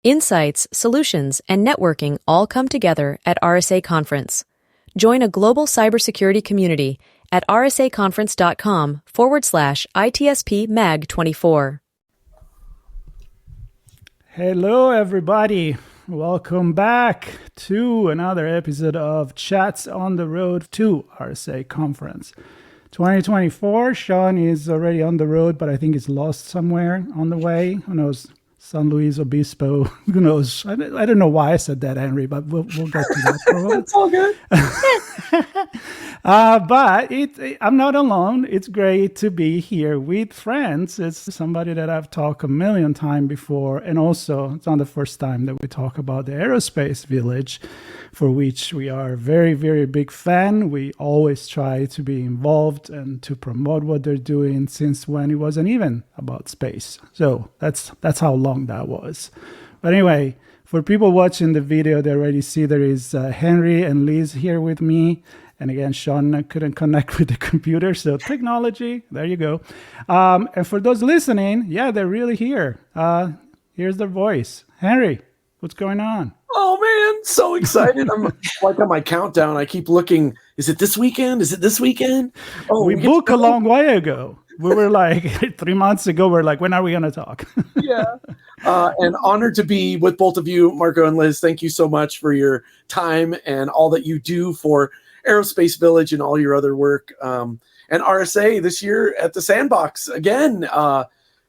Insights, solutions, and networking all come together at RSA Conference. Join a global cybersecurity community at rsaconference.com/ITSP-MAG24. Hello, everybody. Welcome back to another episode of Chats on the Road to RSA Conference. 2024, Sean is already on the road, but I think he's lost somewhere on the way. Who knows? San Luis Obispo. Who knows? I don't know why I said that, Henry, but we'll get to that probably. It's all good. But I'm not alone. It's great to be here with friends. It's somebody that I've talked a million times before. And also, it's not the first time that we talk about the Aerospace Village, for which we are very, very big fan. We always try to be involved and to promote what they're doing since when it wasn't even about space. So that's how long that was. But anyway, for people watching the video, they already see there is Henry and Liz here with me. And again, Sean couldn't connect with the computer, so technology, there you go. And for those listening, yeah, they're really here. Here's their voice. Henry, what's going on? Oh, man, so excited. I'm like on my countdown. I keep looking. Is it this weekend? Is it this weekend? Oh, we booked a long way ago. We were like 3 months ago. We're like, when are we going to talk? Yeah. And honored to be with both of you, Marco and Liz. Thank you so much for your time and all that you do for Aerospace Village and all your other work. And RSA this year at the Sandbox again.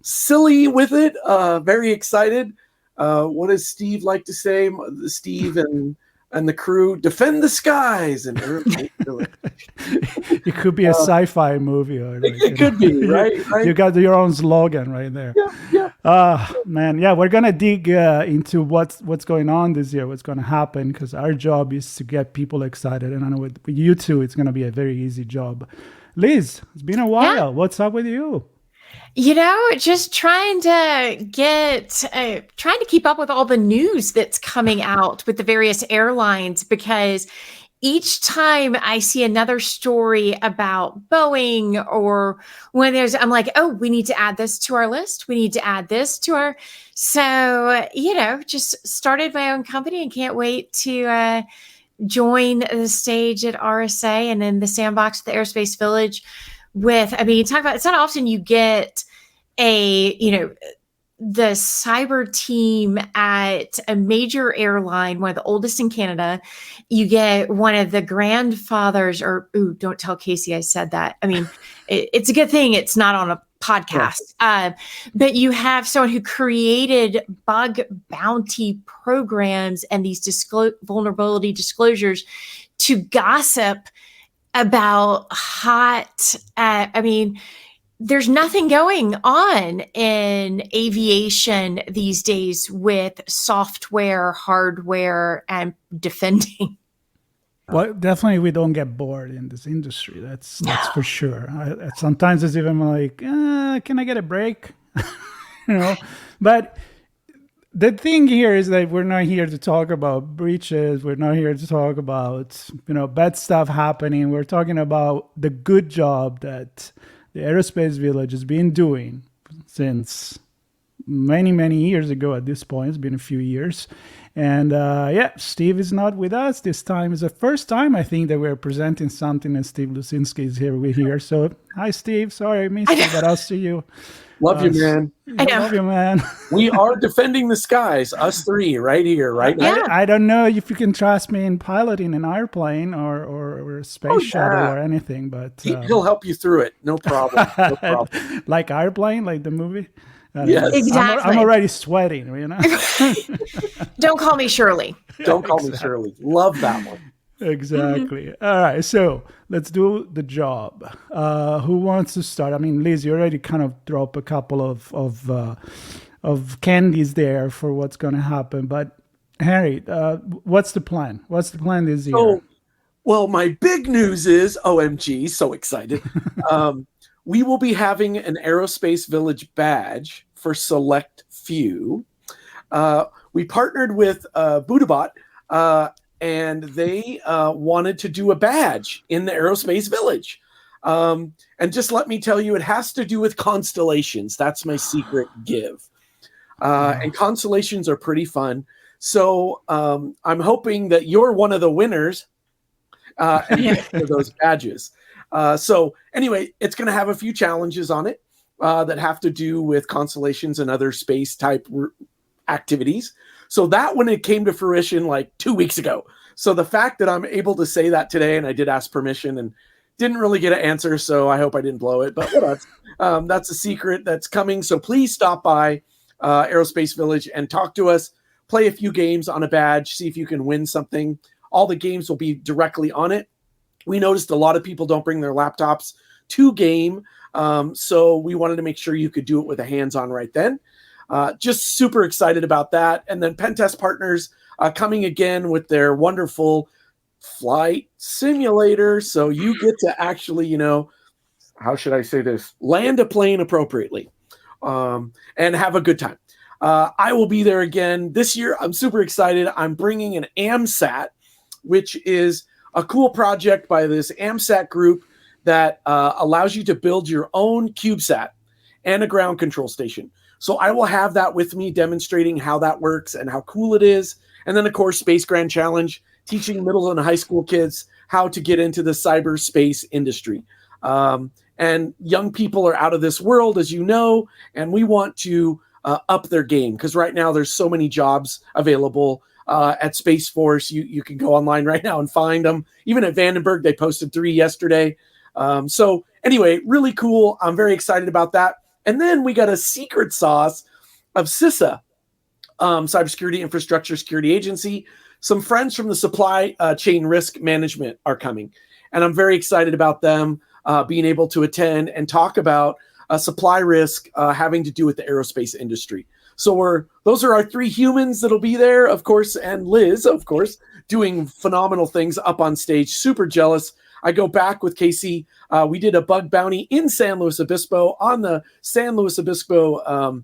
Silly with it. Very excited. What does Steve like to say? Steve and the crew defend the skies and it could be a sci-fi movie. Or like, it could be, right? You got your own slogan right there. Yeah. Man, yeah, we're gonna dig into what's going on this year, what's gonna happen, because our job is to get people excited, and I know with you two, it's gonna be a very easy job. Liz, it's been a while. Yeah. What's up with you? You know, just trying to keep up with all the news that's coming out with the various airlines, because each time I see another story about Boeing or I'm like, oh, we need to add this to our list. We need to add this to our, so, just started my own company and can't wait to join the stage at RSA and then the Sandbox, the Aerospace Village talk about, it's not often you get the cyber team at a major airline, one of the oldest in Canada. You get one of the grandfathers, don't tell Casey I said that. I mean, it's a good thing it's not on a podcast. Right. But you have someone who created bug bounty programs and these vulnerability disclosures to gossip about there's nothing going on in aviation these days with software, hardware, and defending. Well, definitely we don't get bored in this industry. That's for sure. Sometimes it's even like, can I get a break? But the thing here is that we're not here to talk about breaches. We're not here to talk about, bad stuff happening. We're talking about the good job that the Aerospace Village has been doing since many, many years ago at this point. It's been a few years. And Steve is not with us this time. It's the first time, I think, that we're presenting something and Steve Lusinski is here. So, hi, Steve. Sorry I missed you, but I'll see you. Love you, man. I know. Love you, man. We are defending the skies, us three, right here, right now. I don't know if you can trust me in piloting an airplane or a space shuttle or anything, but he'll help you through it. No problem. Like Airplane, like the movie. Yes, exactly. I'm already sweating. Don't call me Shirley. Don't call me Shirley. Love that one. Exactly. Mm-hmm. All right, so let's do the job. Who wants to start? I mean, Liz, you already kind of dropped a couple of candies there for what's going to happen. But Harry, what's the plan? What's the plan this year? Oh, well, my big news is, OMG, so excited. We will be having an Aerospace Village badge for select few. We partnered with Budabot, and they wanted to do a badge in the Aerospace Village. And just let me tell you, it has to do with constellations. That's my secret give. And consolations are pretty fun. So I'm hoping that you're one of the winners for those badges. So anyway, it's going to have a few challenges on it that have to do with constellations and other space type activities. So that when it came to fruition like 2 weeks ago. So the fact that I'm able to say that today, and I did ask permission and didn't really get an answer, so I hope I didn't blow it, but what else? That's a secret that's coming. So please stop by Aerospace Village and talk to us, play a few games on a badge, see if you can win something. All the games will be directly on it. We noticed a lot of people don't bring their laptops to game, so we wanted to make sure you could do it with a hands-on right then. Just super excited about that. And then Pentest Partners coming again with their wonderful flight simulator. So you get to actually, how should I say this? Land a plane appropriately and have a good time. I will be there again this year. I'm super excited. I'm bringing an AMSAT, which is a cool project by this AMSAT group that allows you to build your own CubeSat and a ground control station. So I will have that with me demonstrating how that works and how cool it is. And then, of course, Space Grand Challenge, teaching middle and high school kids how to get into the cyberspace industry. And young people are out of this world, as you know, and we want to up their game because right now there's so many jobs available at Space Force. You can go online right now and find them. Even at Vandenberg, they posted 3 yesterday. So anyway, really cool. I'm very excited about that. And then we got a secret sauce of CISA, Cybersecurity Infrastructure Security Agency. Some friends from the supply chain risk management are coming. And I'm very excited about them being able to attend and talk about supply risk having to do with the aerospace industry. So those are our 3 humans that'll be there, of course, and Liz, of course, doing phenomenal things up on stage. Super jealous. I go back with Casey. We did a bug bounty in San Luis Obispo on the San Luis Obispo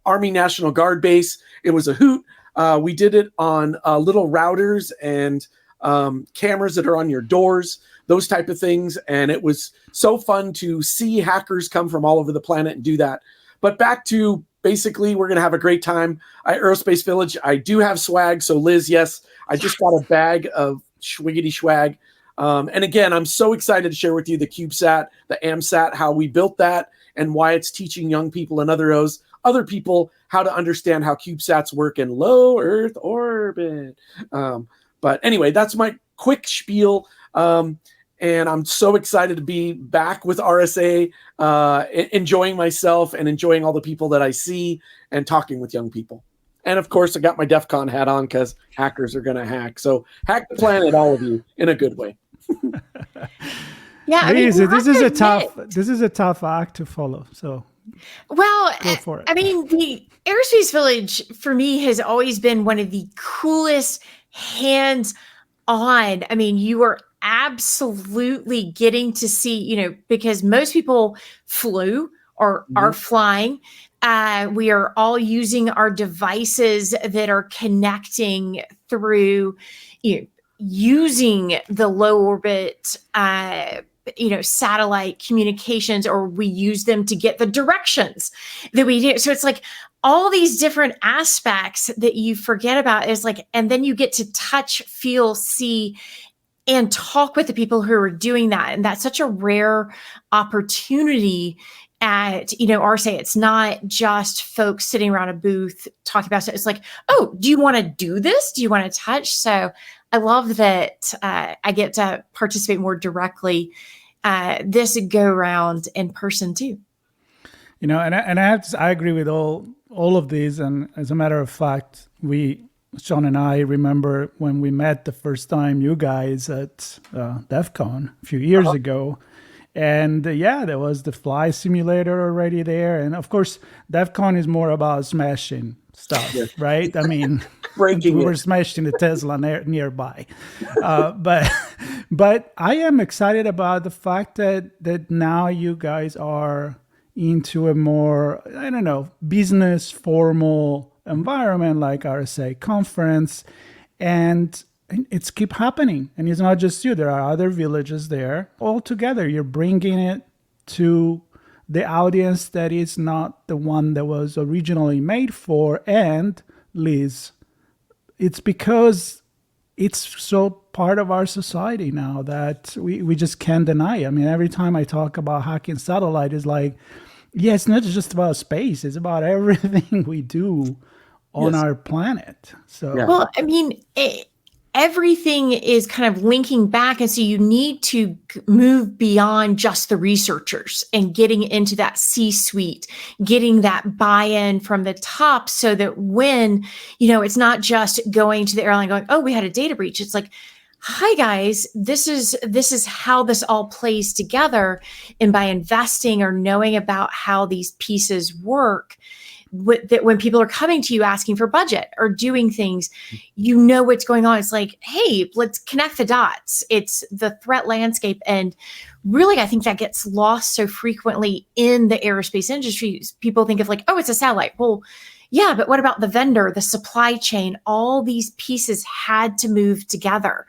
Army National Guard base. It was a hoot. We did it on little routers and cameras that are on your doors, those type of things. And it was so fun to see hackers come from all over the planet and do that. But back to basically, we're going to have a great time at Aerospace Village. I do have swag. So Liz, yes, I just got a bag of schwiggity swag. And again, I'm so excited to share with you the CubeSat, the AMSAT, how we built that and why it's teaching young people and other people how to understand how CubeSats work in low Earth orbit. But anyway, that's my quick spiel. And I'm so excited to be back with RSA, enjoying myself and enjoying all the people that I see and talking with young people. And of course, I got my DEF CON hat on because hackers are going to hack. So hack the planet, all of you, in a good way. Yeah, this is a tough act to follow. So, well, go for it. I mean, the Aerospace Village for me has always been one of the coolest hands-on. I mean, you are absolutely getting to see, because most people flew or are flying. We are all using our devices that are connecting through, using the low orbit, satellite communications, or we use them to get the directions that we do. So it's like all these different aspects that you forget about is like, and then you get to touch, feel, see, and talk with the people who are doing that. And that's such a rare opportunity at, RSA. It's not just folks sitting around a booth talking about it. It's like, oh, do you want to do this? Do you want to touch? So I love that I get to participate more directly this go round in person too. And I agree with all of these. And as a matter of fact, Sean and I remember when we met the first time, you guys at DEF CON a few years ago. And there was the fly simulator already there. And of course, DEF CON is more about smashing stuff, right? I mean, we were smashing the Tesla nearby. But I am excited about the fact that now you guys are into a more, business formal environment like RSA Conference. And it's keep happening. And it's not just you. There are other villages there. All together, you're bringing it to the audience that is not the one that was originally made for. And Liz, it's because it's so part of our society now that we just can't deny it. I mean, every time I talk about hacking satellite, it's like, yeah, it's not just about space. It's about everything we do on our planet. So, well, I mean, everything is kind of linking back. And so you need to move beyond just the researchers and getting into that C-suite, getting that buy-in from the top so that when, it's not just going to the airline going, oh, we had a data breach. It's like, hi guys, this is how this all plays together. And by investing or knowing about how these pieces work, that when people are coming to you asking for budget or doing things, what's going on. It's like, hey, let's connect the dots. It's the threat landscape. And really, I think that gets lost so frequently in the aerospace industry. People think of like, oh, it's a satellite. Well, yeah, but what about the vendor, the supply chain? All these pieces had to move together,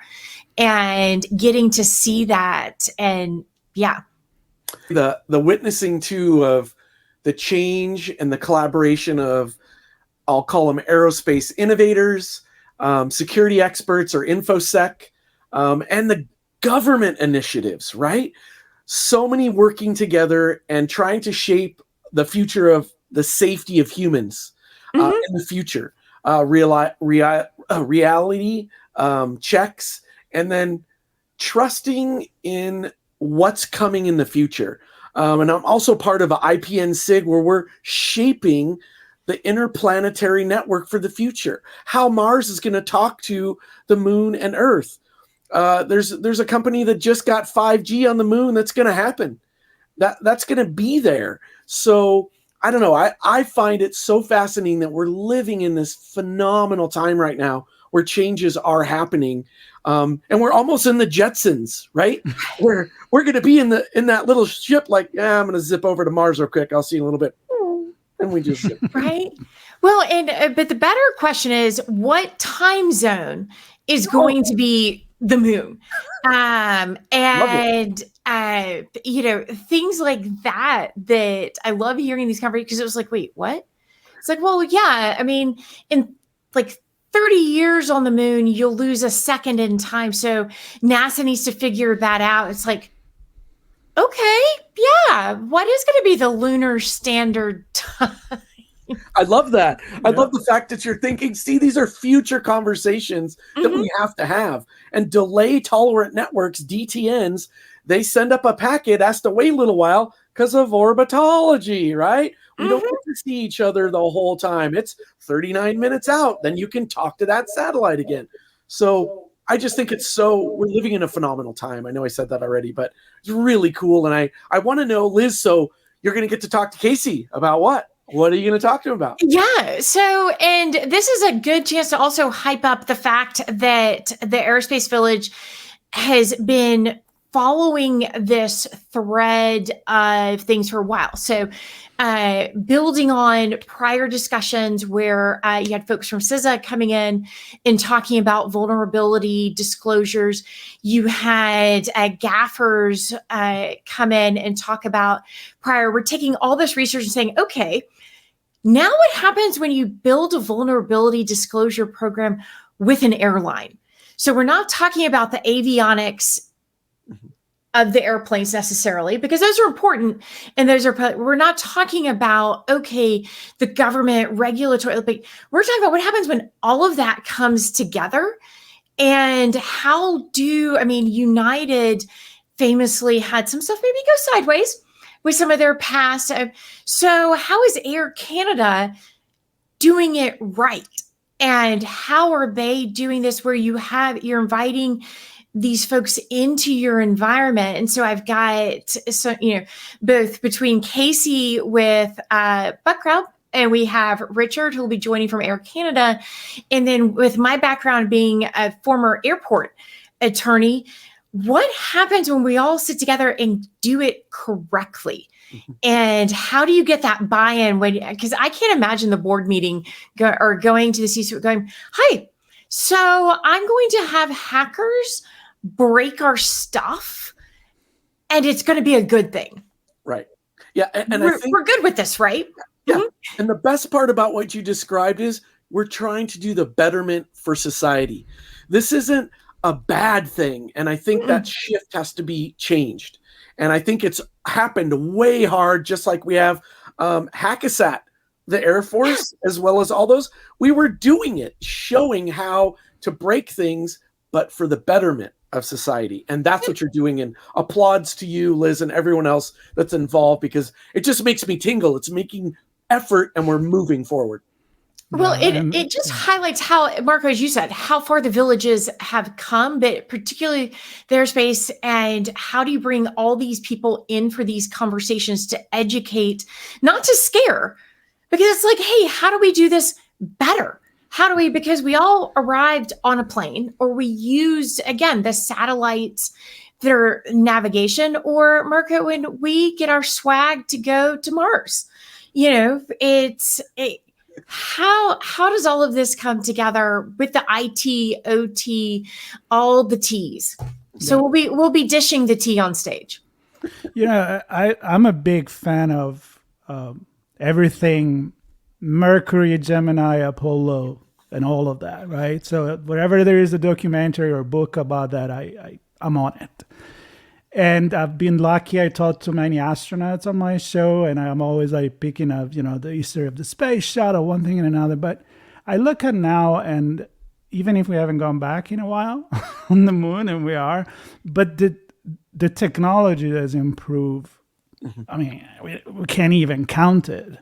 and getting to see that. And yeah. The witnessing too of the change and the collaboration of, I'll call them aerospace innovators, security experts or InfoSec, and the government initiatives, right? So many working together and trying to shape the future of the safety of humans in the future. Reality checks, and then trusting in what's coming in the future. And I'm also part of an IPN SIG where we're shaping the interplanetary network for the future. How Mars is going to talk to the moon and Earth. There's a company that just got 5G on the moon. That's going to happen. That's going to be there. So I don't know. I find it so fascinating that we're living in this phenomenal time right now where changes are happening. And we're almost in the Jetsons, right? We're going to be in that little ship, like, I'm going to zip over to Mars real quick. I'll see you in a little bit. And we just zip. Right. Well, and but the better question is, what time zone is going to be the moon? Things like that I love hearing these conversations, because it was like, wait, what? It's like, well, yeah, I mean, in like 30 years on the moon, you'll lose a second in time. So NASA needs to figure that out. It's like, okay, yeah, what is going to be the lunar standard time? I love that. I love the fact that you're thinking, see, these are future conversations that we have to have. And delay tolerant networks, DTNs, they send up a packet, has to wait a little while because of orbitology, right? We don't get to see each other the whole time. It's 39 minutes out. Then you can talk to that satellite again. So I just think we're living in a phenomenal time. I know I said that already, but it's really cool. And I want to know, Liz, so you're going to get to talk to Casey about what? What are you going to talk to him about? Yeah. So, and this is a good chance to also hype up the fact that the Aerospace Village has been following this thread of things for a while. So, building on prior discussions where you had folks from CISA coming in and talking about vulnerability disclosures. You had gaffers come in and talk about we're taking all this research and saying, okay, now what happens when you build a vulnerability disclosure program with an airline? So we're not talking about the avionics of the airplanes necessarily, because those are important. And we're not talking about, okay, the government regulatory, but we're talking about what happens when all of that comes together, and United famously had some stuff maybe go sideways with some of their past. So how is Air Canada doing it right? And how are they doing this where you're inviting these folks into your environment? And so I've got, both between Casey with Buckcrowd, and we have Richard, who will be joining from Air Canada. And then with my background being a former airport attorney, what happens when we all sit together and do it correctly? And how do you get that buy-in because I can't imagine the board meeting going to the C-suite going, hi, so I'm going to have hackers break our stuff, and it's going to be a good thing. Right. Yeah, and I think we're good with this, right? yeah. And the best part about what you described is we're trying to do the betterment for society. This isn't a bad thing. And I think that shift has to be changed. And I think it's happened way hard, just like we have Hackasat, the Air Force, as well as all those. We were doing it, showing how to break things, but for the betterment of society. And that's what you're doing. And applauds to you, Liz, and everyone else that's involved, because it just makes me tingle. It's making effort and we're moving forward. Well, it just highlights how, Marco, as you said, how far the villages have come, but particularly the airspace, and how do you bring all these people in for these conversations to educate, not to scare, because it's like, hey, how do we do this better? How do we, because we all arrived on a plane, or we used, again, the satellites, their navigation, or Marco, when we get our swag to go to Mars, how does all of this come together with the IT, OT, all the T's? So we'll be dishing the tea on stage. I'm a big fan of everything Mercury, Gemini, Apollo, and all of that, right? So wherever there is a documentary or book about that, I'm on it. And I've been lucky. I talked to many astronauts on my show, and I'm always picking up, the history of the space shuttle, one thing and another. But I look at now, and even if we haven't gone back in a while on the moon, and we are, but the technology has improved. I mean, we can't even count it.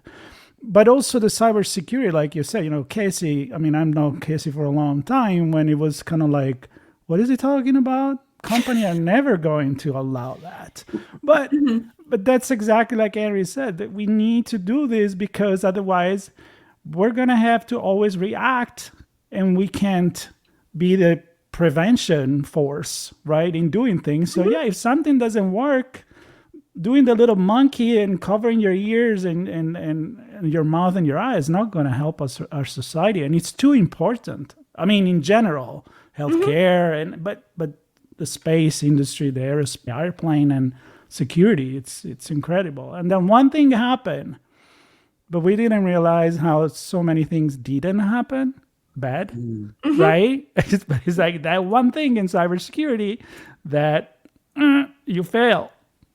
But also the cybersecurity, like you said, Casey, I've known Casey for a long time, when it was kind of like, what is he talking about? Company are never going to allow that. But that's exactly like Henry said, that we need to do this, because otherwise we're going to have to always react, and we can't be the prevention force, right, in doing things. So if something doesn't work, doing the little monkey and covering your ears and your mouth and your eyes is not going to help us, our society. And it's too important. In general, healthcare, but the space industry, the aerospace, airplane, and security, it's incredible. And then one thing happened, but we didn't realize how so many things didn't happen bad, right? It's like that one thing in cybersecurity that you fail.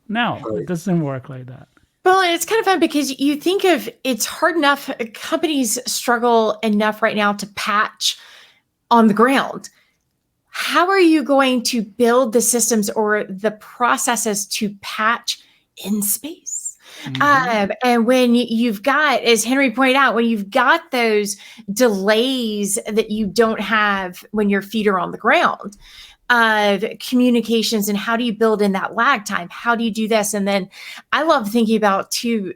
No, it doesn't work like that. Well, and it's kind of fun because you think of, it's hard enough, companies struggle enough right now to patch on the ground. How are you going to build the systems or the processes to patch in space? And when you've got, as Henry pointed out, when you've got those delays that you don't have when your feet are on the ground, communications, and how do you build in that lag time? How do you do this? And then I love thinking about too,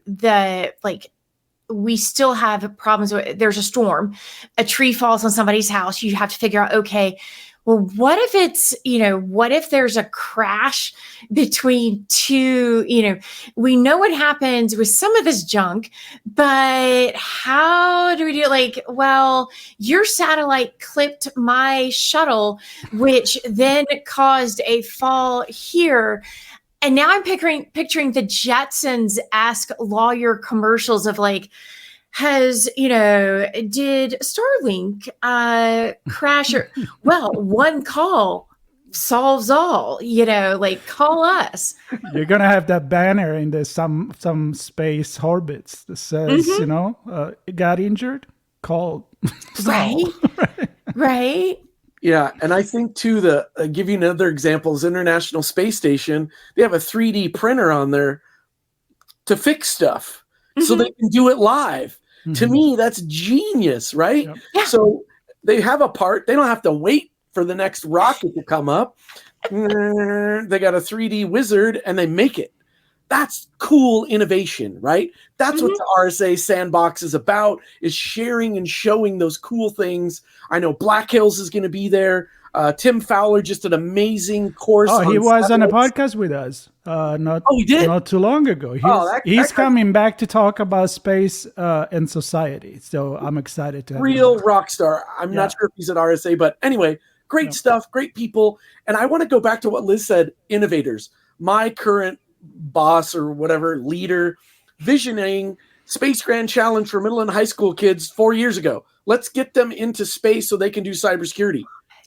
we still have problems. There's a storm, a tree falls on somebody's house. You have to figure out, okay, well, what if it's, what if there's a crash between two, we know what happens with some of this junk, but how do we do it? Well, your satellite clipped my shuttle, which then caused a fall here. And now I'm picturing the Jetsons-esque lawyer commercials of did Starlink crash? Well, one call solves all, call us. You're going to have that banner in the some space orbits that says, it got injured, called. Right. Yeah, and I think too, give you another example is International Space Station. They have a 3D printer on there to fix stuff, so they can do it live. To me, that's genius, right? Yep. Yeah. So they have a part. They don't have to wait for the next rocket to come up. They got a 3D wizard, and they make it. That's cool innovation, right? That's what the RSA Sandbox is about, is sharing and showing those cool things. I know Black Hills is going to be there. Tim Fowler, just an amazing course. Oh, he was on a podcast with us he did? not too long ago. He's coming back to talk about space and society. So I'm excited to have real him. rock star. I'm not sure if he's at RSA, but anyway, great stuff, great people. And I want to go back to what Liz said, innovators. My current boss or whatever leader visioning Space Grand Challenge for middle and high school kids 4 years ago. Let's get them into space so they can do cybersecurity.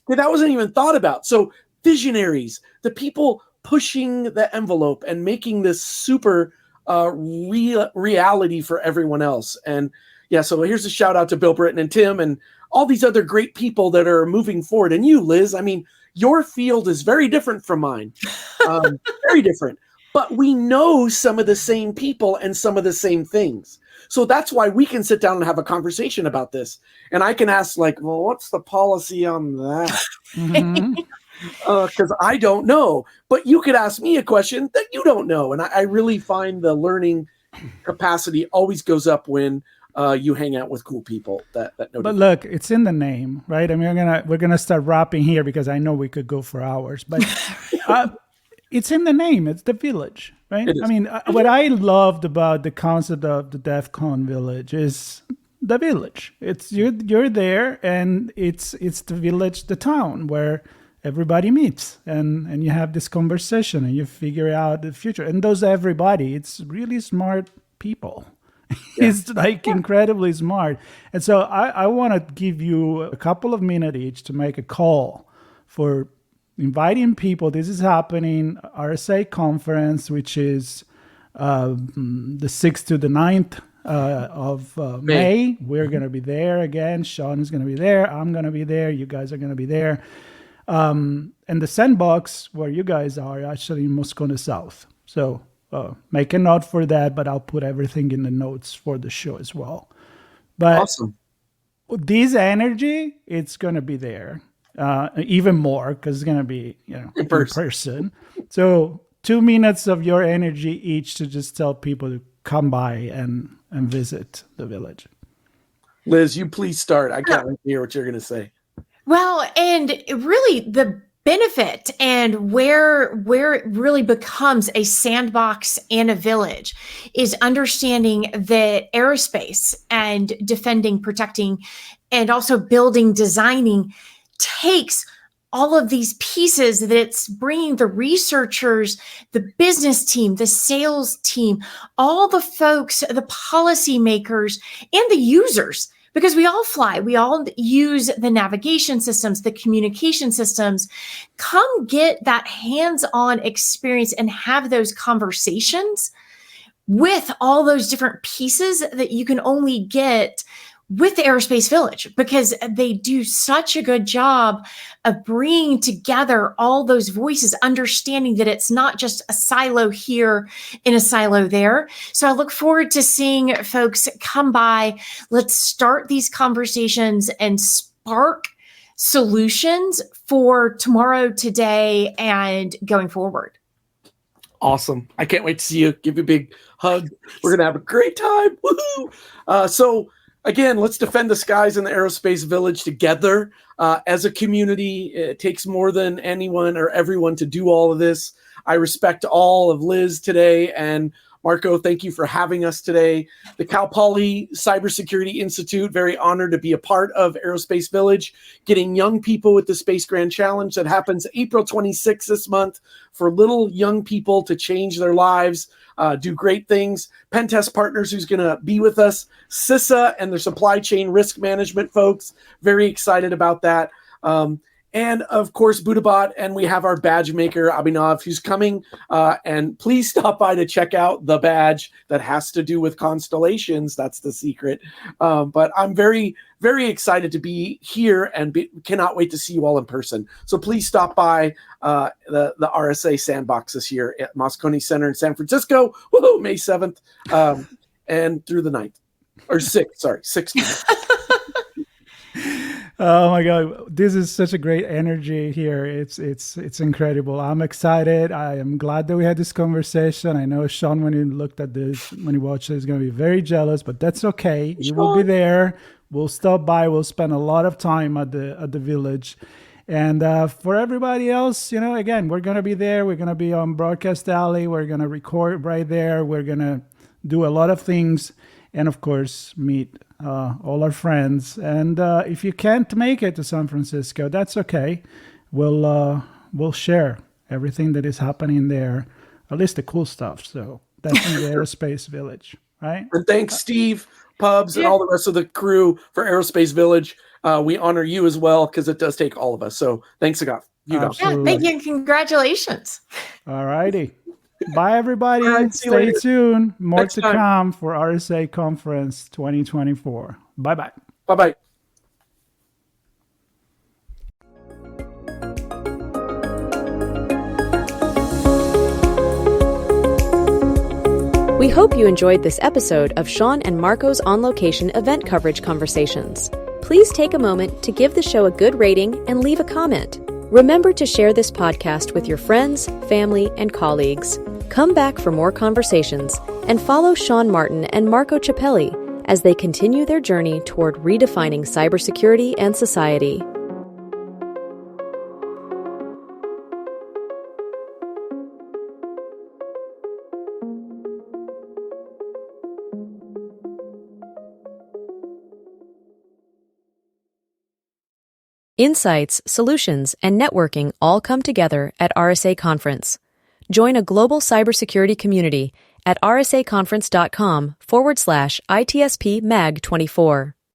Okay, that wasn't even thought about. So visionaries, the people pushing the envelope and making this super reality for everyone else. And yeah, so here's a shout out to Bill Britton and Tim and all these other great people that are moving forward. And you, Liz, I mean, your field is very different from mine, very different. But we know some of the same people and some of the same things. So that's why we can sit down and have a conversation about this. And I can ask, like, well, what's the policy on that? Because I don't know. But you could ask me a question that you don't know. And I really find the learning capacity always goes up when you hang out with cool people that know. But look, it's in the name, right? I mean, we're gonna start wrapping here because I know we could go for hours. But it's in the name. It's the village, right? I mean, what I loved about the concept of the DEF CON village is the village. It's you're there, and it's the village, the town where everybody meets, and you have this conversation, and you figure out the future. And those everybody, it's really smart people. Yeah. It's like incredibly smart. And so I want to give you a couple of minutes each to make a call for inviting people. This is happening, RSA Conference, which is the 6th to the 9th of May. We're going to be there again. Sean is going to be there. I'm going to be there. You guys are going to be there. And the sandbox where you guys are actually in Moscone South. So make a note for that, but I'll put everything in the notes for the show as well. But awesome. This energy, it's going to be there. Even more because it's going to be, in person. So 2 minutes of your energy each to just tell people to come by and visit the village. Liz, you please start. I can't wait to hear what you're going to say. Well, and really the benefit and where it really becomes a sandbox and a village is understanding that aerospace and defending, protecting, and also building, designing takes all of these pieces that's bringing the researchers, the business team, the sales team, all the folks, the policymakers, and the users, because we all fly, we all use the navigation systems, the communication systems. Come get that hands-on experience and have those conversations with all those different pieces that you can only get with the Aerospace Village, because they do such a good job of bringing together all those voices, understanding that it's not just a silo here and a silo there. So I look forward to seeing folks come by. Let's start these conversations and spark solutions for tomorrow, today, and going forward. Awesome. I can't wait to see you. Give you a big hug. We're going to have a great time. Woohoo! So again, let's defend the skies in the Aerospace Village together. As a community, it takes more than anyone or everyone to do all of this. I respect all of Liz today, and Marco, thank you for having us today. The Cal Poly Cybersecurity Institute, very honored to be a part of Aerospace Village, getting young people with the Space Grand Challenge that happens April 26th this month for little young people to change their lives, do great things. Pentest Partners, who's going to be with us, CISA and their supply chain risk management folks, very excited about that. And of course, Budabot, and we have our badge maker, Abhinav, who's coming. And please stop by to check out the badge that has to do with constellations. That's the secret. But I'm very, very excited to be here and cannot wait to see you all in person. So please stop by the RSA Sandbox this year at Moscone Center in San Francisco. Woohoo, May 7th and through the 9th. Or 6th, sorry, 6th. Oh my God, this is such a great energy here. It's incredible. I'm excited. I am glad that we had this conversation. I know Sean, when he looked at this, when he watched it, is going to be very jealous, but that's okay. You will be there. We'll stop by. We'll spend a lot of time at the village. And for everybody else, again, we're going to be there. We're going to be on Broadcast Alley. We're going to record right there. We're going to do a lot of things. And of course, meet all our friends. And if you can't make it to San Francisco, that's okay. We'll share everything that is happening there at least the cool stuff. So definitely the Aerospace Village, right? And thanks, Steve, Pubs, and all the rest of the crew for Aerospace Village. We honor you as well because it does take all of us. So thanks again. Yeah, thank you and congratulations. All righty. Bye, everybody. All right, see you Stay later. tuned. More Next to time. come for RSA Conference 2024. Bye-bye. Bye-bye. We hope you enjoyed this episode of Sean and Marco's On Location event coverage conversations. Please take a moment to give the show a good rating and leave a comment. Remember to share this podcast with your friends, family, and colleagues. Come back for more conversations and follow Sean Martin and Marco Ciappelli as they continue their journey toward redefining cybersecurity and society. Insights, solutions, and networking all come together at RSA Conference. Join a global cybersecurity community at rsaconference.com/ITSP Mag 24.